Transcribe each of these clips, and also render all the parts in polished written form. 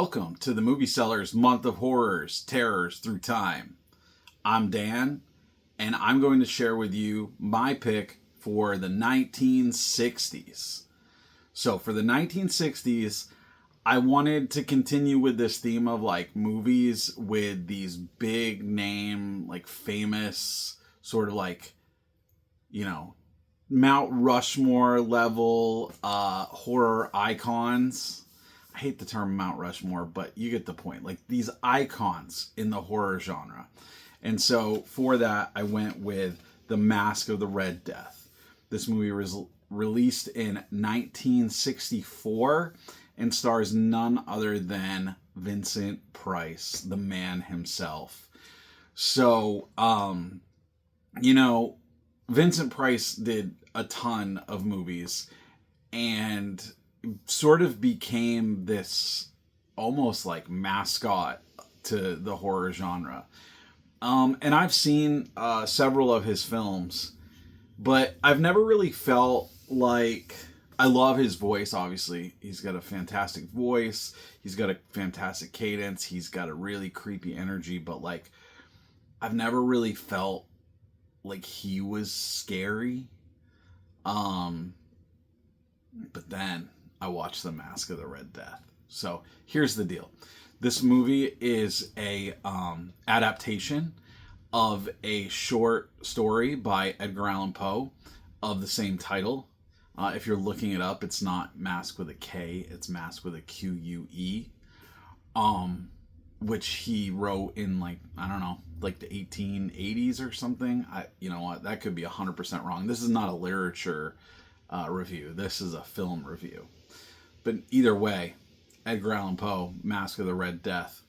welcome to the Movie Sellers Month of Horrors, Terrors Through Time. I'm Dan, and I'm going to share with you my pick for the 1960s. So for the 1960s, I wanted to continue with this theme of like movies with these big name, like famous, sort of like, Mount Rushmore level horror icons. I hate the term Mount Rushmore, but you get the point. Like these icons in the horror genre. And so for that, I went with The Masque of the Red Death. This movie was released in 1964 and stars none other than Vincent Price, the man himself. So, Vincent Price did a ton of movies and sort of became this almost like mascot to the horror genre. And I've seen several of his films, but I've never really felt like... I love his voice, obviously. He's got a fantastic voice. He's got a fantastic cadence. He's got a really creepy energy, but like, I've never really felt like he was scary. But then I watched The Masque of the Red Death. So here's the deal. This movie is a adaptation of a short story by Edgar Allan Poe of the same title. If you're looking it up, it's not Masque with a K, it's Masque with a Q-U-E. Which he wrote in like the 1880s or something. You know what? That could be 100% wrong. This is not a literature review. This is a film review. But either way, Edgar Allan Poe, Masque of the Red Death.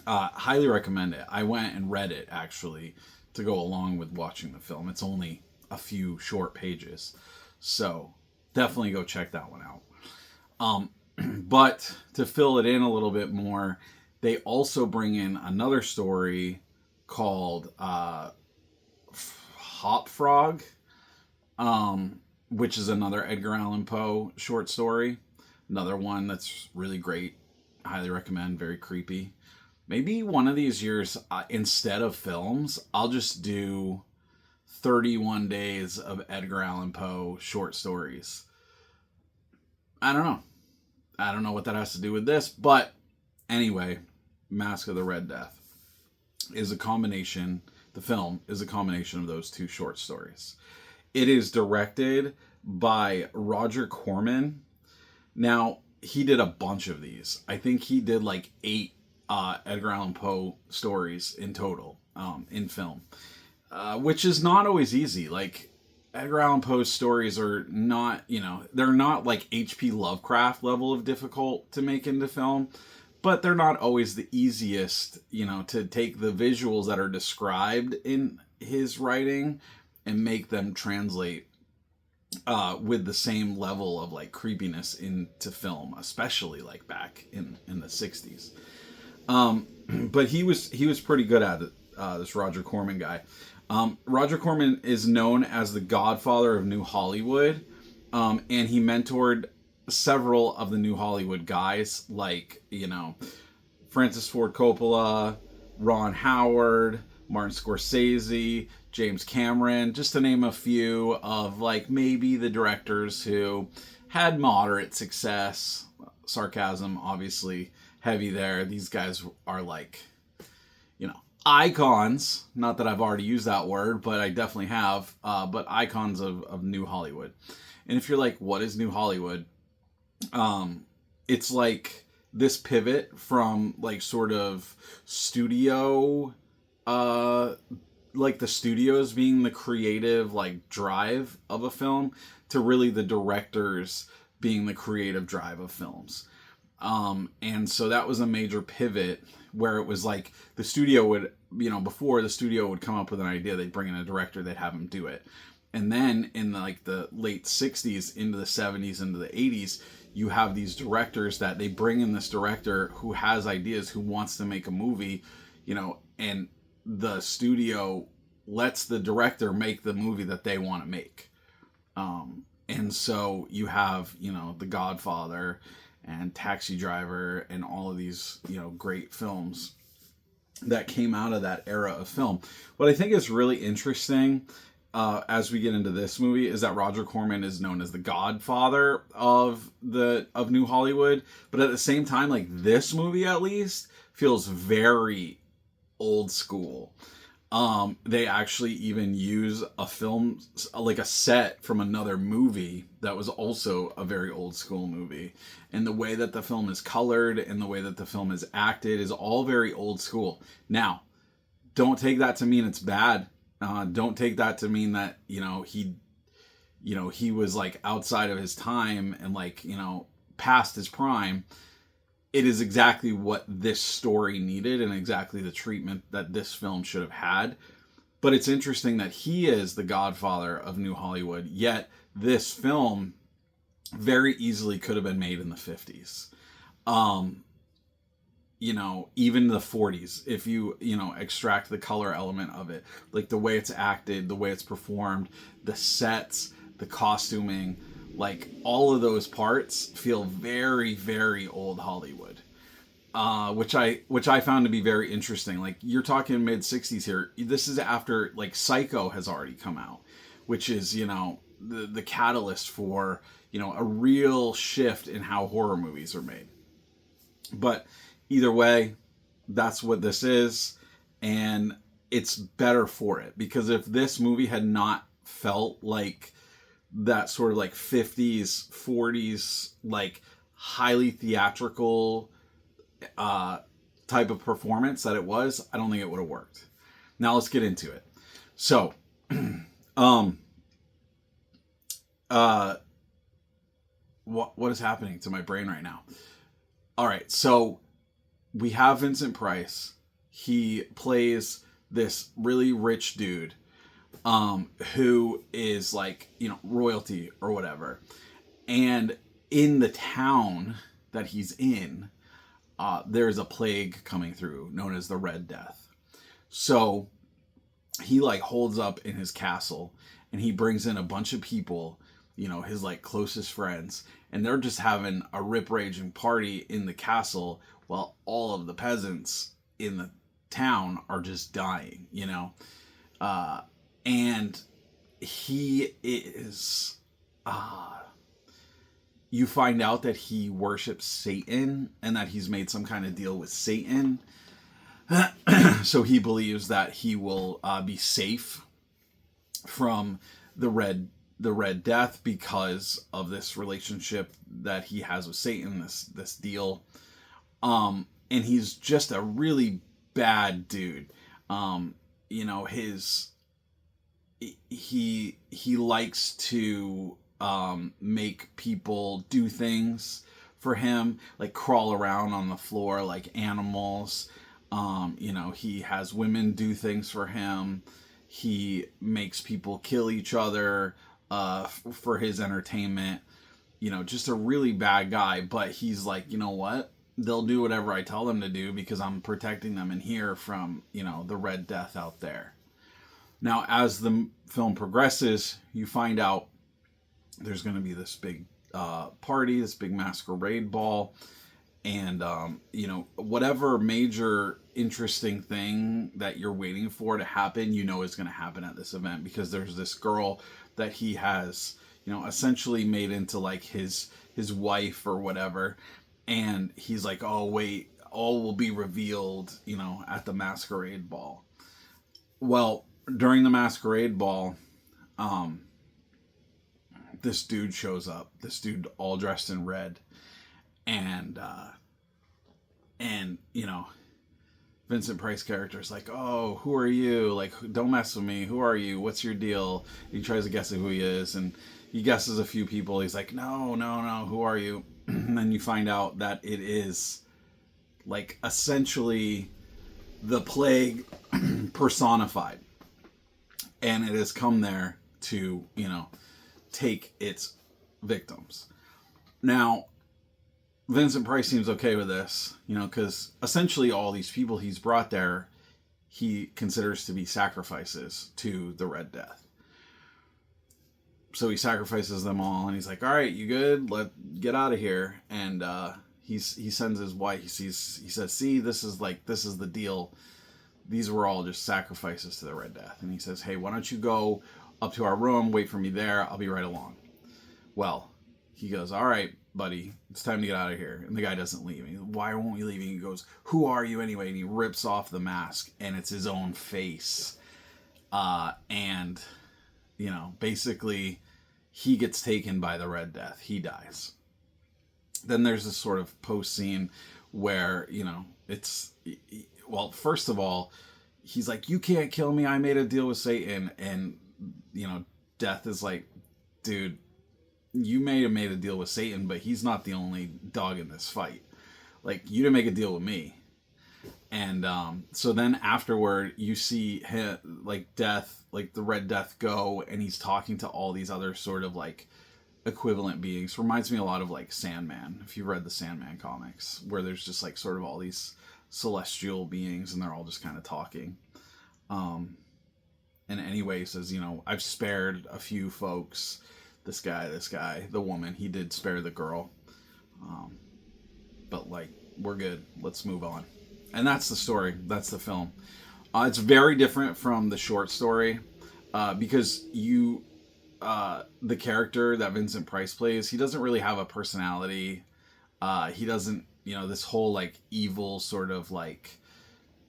Highly recommend it. I went and read it, actually, to go along with watching the film. It's only a few short pages. So, definitely go check that one out. But to fill it in a little bit more, they also bring in another story called Hop Frog, which is another Edgar Allan Poe short story. Another one that's really great. Highly recommend. Very creepy. Maybe one of these years, instead of films, I'll just do 31 days of Edgar Allan Poe short stories. I don't know. I don't know what that has to do with this, but anyway, Masque of the Red Death is a combination, the film is a combination of those two short stories. It is directed by Roger Corman. Now, he did a bunch of these. I think he did like 8 Edgar Allan Poe stories in total in film. Which is not always easy. Like, Edgar Allan Poe's stories are not, they're not like H.P. Lovecraft level of difficult to make into film, but they're not always the easiest, to take the visuals that are described in his writing and make them translate with the same level of like creepiness into film, especially like back in the 60s. But he was pretty good at it, this Roger Corman guy. Roger Corman is known as the godfather of New Hollywood, and he mentored several of the New Hollywood guys, like, Francis Ford Coppola, Ron Howard, Martin Scorsese, James Cameron, just to name a few of, like, maybe the directors who had moderate success. Sarcasm, obviously, heavy there. These guys are, like, icons. Not that I've already used that word, but I definitely have. But icons of New Hollywood. And if you're like, what is New Hollywood? It's like this pivot from like sort of studio, like the studios being the creative like drive of a film, to really the directors being the creative drive of films. And so that was a major pivot where it was like the studio would, before the studio would come up with an idea, they'd bring in a director, they'd have him do it. And then in the late 60s into the 70s into the 80s, you have these directors that they bring in this director who has ideas, who wants to make a movie, and the studio lets the director make the movie that they want to make. And so you have, The Godfather and Taxi Driver and all of these, great films that came out of that era of film. What I think is really interesting as we get into this movie is that Roger Corman is known as the godfather of New Hollywood, but at the same time, like, this movie at least feels very old school. They actually even use a film, like a set from another movie that was also a very old school movie. And the way that the film is colored and the way that the film is acted is all very old school. Now, don't take that to mean it's bad. Don't take that to mean that, he was like outside of his time and like, past his prime. It is exactly what this story needed and exactly the treatment that this film should have had. But it's interesting that he is the godfather of New Hollywood, yet this film very easily could have been made in the 50s. Even the 40s, if you extract the color element of it, like the way it's acted, the way it's performed, the sets, the costuming, like all of those parts feel very, very old Hollywood, which I found to be very interesting. Like, you're talking mid 60s here. This is after like Psycho has already come out, which is the catalyst for a real shift in how horror movies are made. But either way, that's what this is, and it's better for it, because if this movie had not felt like that sort of like 50s, 40s, like highly theatrical type of performance that it was, I don't think it would have worked. Now let's get into it. So, what is happening to my brain right now? All right, so we have Vincent Price. He plays this really rich dude who is like, royalty or whatever. And in the town that he's in, there's a plague coming through known as the Red Death. So he like holds up in his castle and he brings in a bunch of people, his like closest friends, and they're just having a rip-raging party in the castle while all of the peasants in the town are just dying, and he is, you find out that he worships Satan and that he's made some kind of deal with Satan. So he believes that he will be safe from the Red Death because of this relationship that he has with Satan, this deal. And he's just a really bad dude. He likes to make people do things for him, like crawl around on the floor like animals. He has women do things for him. He makes people kill each other for his entertainment. Just a really bad guy. But he's like, you know what? They'll do whatever I tell them to do because I'm protecting them in here from, the Red Death out there. Now, as the film progresses, you find out there's going to be this big party, this big masquerade ball. And, whatever major interesting thing that you're waiting for to happen, is going to happen at this event, because there's this girl that he has, essentially made into like his wife or whatever. And he's like, oh, wait, all will be revealed, at the masquerade ball. Well, during the masquerade ball, this dude shows up, this dude all dressed in red. And Vincent Price character is like, oh, who are you? Like, don't mess with me. Who are you? What's your deal? He tries to guess who he is, and he guesses a few people. He's like, no, who are you? And then you find out that it is, like, essentially the plague personified. And it has come there to, take its victims. Now, Vincent Price seems okay with this, because essentially all these people he's brought there, he considers to be sacrifices to the Red Death. so he sacrifices them all, and he's like, "All right, you good? Get out of here." And he sends his wife. He says, "See, this is the deal. These were all just sacrifices to the Red Death." And he says, "Hey, why don't you go up to our room? Wait for me there. I'll be right along." Well, he goes, "All right, buddy, it's time to get out of here." And the guy doesn't leave. He goes, "Why won't you leave?" And he goes, "Who are you anyway?" And he rips off the mask, and it's his own face. And basically, he gets taken by the Red Death. He dies. Then there's this sort of post scene where, it's, well, first of all, he's like, "You can't kill me. I made a deal with Satan." And, Death is like, "Dude, you may have made a deal with Satan, but he's not the only dog in this fight. Like, you didn't make a deal with me." And so then afterward, you see him, Death, the Red Death go, and he's talking to all these other sort of equivalent beings. Reminds me a lot of Sandman, if you've read the Sandman comics, where there's just sort of all these celestial beings, and they're all just kind of talking. And anyway, he says, "I've spared a few folks. This guy, the woman, he did spare the girl. But we're good. Let's move on." And that's the story. That's the film. It's very different from the short story because the character that Vincent Price plays, he doesn't really have a personality. He doesn't, this whole evil sort of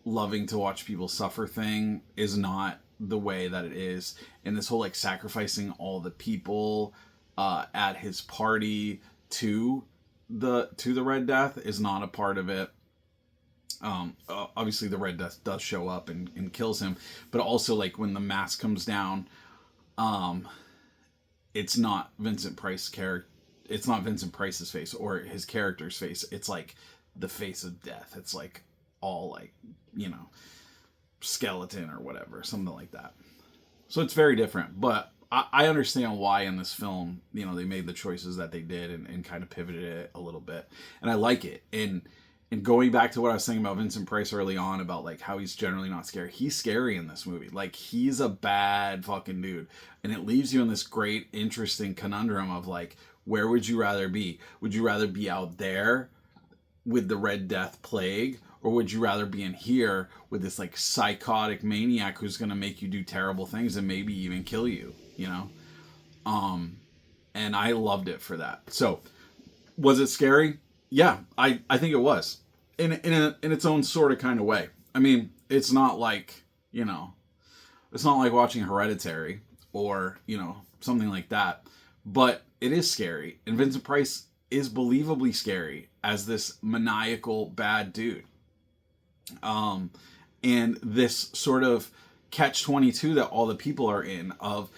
loving to watch people suffer thing is not the way that it is. And this whole sacrificing all the people at his party to the Red Death is not a part of it. Obviously the Red Death does show up and kills him, but also when the mask comes down, it's not Vincent Price's face or his character's face. It's the face of Death. It's all skeleton or whatever, something like that. So it's very different, but I understand why in this film, they made the choices that they did and kind of pivoted it a little bit. And I like it. And going back to what I was saying about Vincent Price early on about how he's generally not scary. He's scary in this movie. He's a bad fucking dude. And it leaves you in this great, interesting conundrum of where would you rather be? Would you rather be out there with the Red Death plague? Or would you rather be in here with this psychotic maniac who's going to make you do terrible things and maybe even kill you, And I loved it for that. So, was it scary? Yeah, I think it was. In its own sort of kind of way. I mean, it's not it's not like watching Hereditary or, something like that. But it is scary. And Vincent Price is believably scary as this maniacal bad dude. And this sort of catch-22 that all the people are in of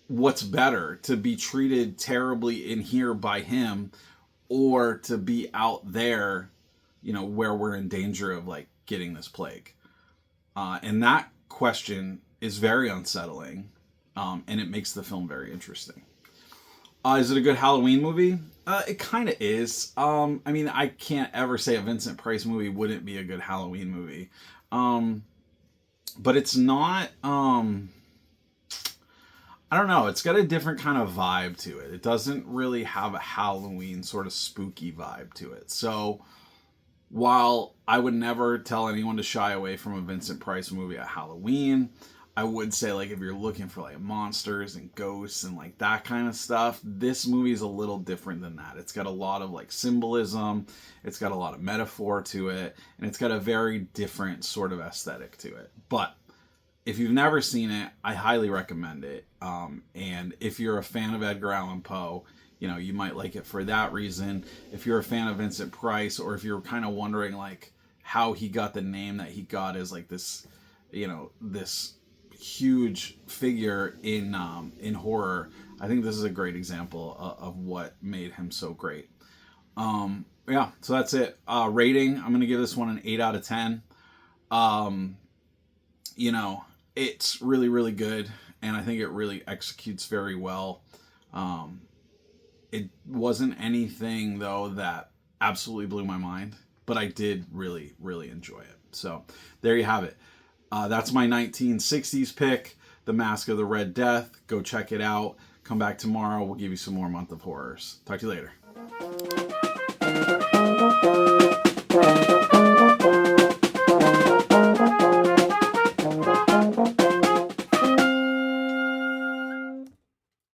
what's better, to be treated terribly in here by him or to be out there, where we're in danger of getting this plague. And that question is very unsettling. And it makes the film very interesting. Is it a good Halloween movie? It kind of is. I mean, I can't ever say a Vincent Price movie wouldn't be a good Halloween movie. But it's not, I don't know. It's got a different kind of vibe to it. It doesn't really have a Halloween sort of spooky vibe to it. So while I would never tell anyone to shy away from a Vincent Price movie at Halloween, I would say if you're looking for monsters and ghosts and that kind of stuff, this movie is a little different than that. It's got a lot of symbolism, it's got a lot of metaphor to it, and it's got a very different sort of aesthetic to it. But if you've never seen it, I highly recommend it. And if you're a fan of Edgar Allan Poe, you might like it for that reason. If you're a fan of Vincent Price, or if you're kind of wondering how he got the name that he got as this, this huge figure in horror, I think this is a great example of what made him so great. Yeah, so that's it. Rating, I'm going to give this one an 8 out of 10. It's really, really good, and I think it really executes very well. It wasn't anything, though, that absolutely blew my mind, but I did really, really enjoy it. So there you have it. That's my 1960s pick, The Masque of the Red Death. Go check it out. Come back tomorrow. We'll give you some more Month of Horrors. Talk to you later.